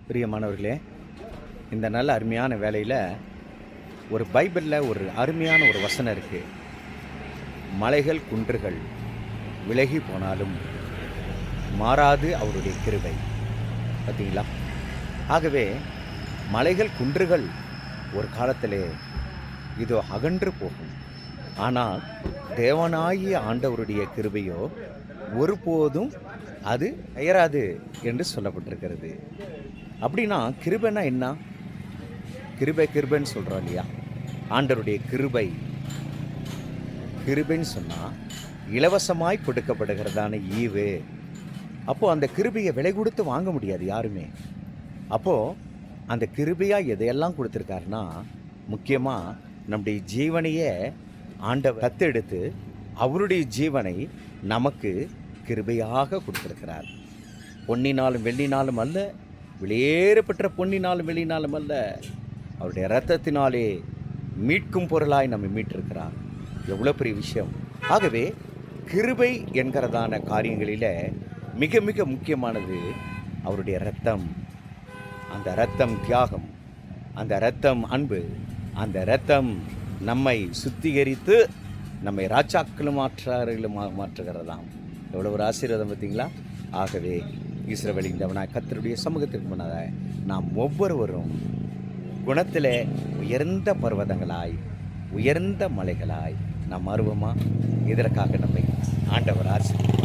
பிரியமானவர்களே, இந்த நல்ல அருமையான வேளையில் ஒரு பைபிளில் ஒரு அருமையான ஒரு வசனம் இருக்குது. மலைகள் குன்றுகள் விலகி போனாலும் மாறாது அவருடைய கிருபை. பார்த்தீங்களா? ஆகவே மலைகள் குன்றுகள் ஒரு காலத்திலே இதோ அகன்று போகும். ஆனால் தேவனாகிய ஆண்டவருடைய கிருபையோ ஒருபோதும் அது பெயராது என்று சொல்லப்பட்டிருக்கிறது. அப்படின்னா கிருபைன்னா என்ன? கிருபைன்னு சொல்கிறோம் இல்லையா? ஆண்டவருடைய கிருபை, கிருபைன்னு சொன்னால் இலவசமாய் கொடுக்கப்படுகிறதான ஈவு. அப்போது அந்த கிருபையை விலை கொடுத்து வாங்க முடியாது யாருமே. அப்போது அந்த கிருபையாக எதையெல்லாம் கொடுத்துருக்காருன்னா, முக்கியமாக நம்முடைய ஜீவனையே ஆண்டவர் தத்தெடுத்து அவருடைய ஜீவனை நமக்கு கிருபையாக கொடுத்திருக்கிறார். பொன்னினாலும் வெள்ளினாலும் அல்ல, வெளியேறப்பட்ட பொன்னினாலும் வெள்ளினாலும் அல்ல, அவருடைய இரத்தத்தினாலே மீட்கும் பொருளாய் நம்மை மீட்டிருக்கிறார். எவ்வளோ பெரிய விஷயம்! ஆகவே கிருபை என்கிறதான காரியங்களில் மிக மிக முக்கியமானது அவருடைய இரத்தம். அந்த இரத்தம் தியாகம், அந்த இரத்தம் அன்பு, அந்த இரத்தம் நம்மை சுத்திகரித்து நம்மை ராஜாக்களும் மாற்றுகிறதாம். எவ்வளோ ஒரு ஆசீர்வாதம் பார்த்தீங்களா? ஆகவே இஸ்ரவேலின் தேவனாய் கர்த்தருடைய சமூகத்திற்கு முன்னதாக நாம் ஒவ்வொருவரும் குணத்திலே உயர்ந்த பர்வதங்களாய், உயர்ந்த மலைகளாய் நாம் மாறுவோமா? இதற்காக நம்மை ஆண்டவர் ஆசீர்வதிப்பார்.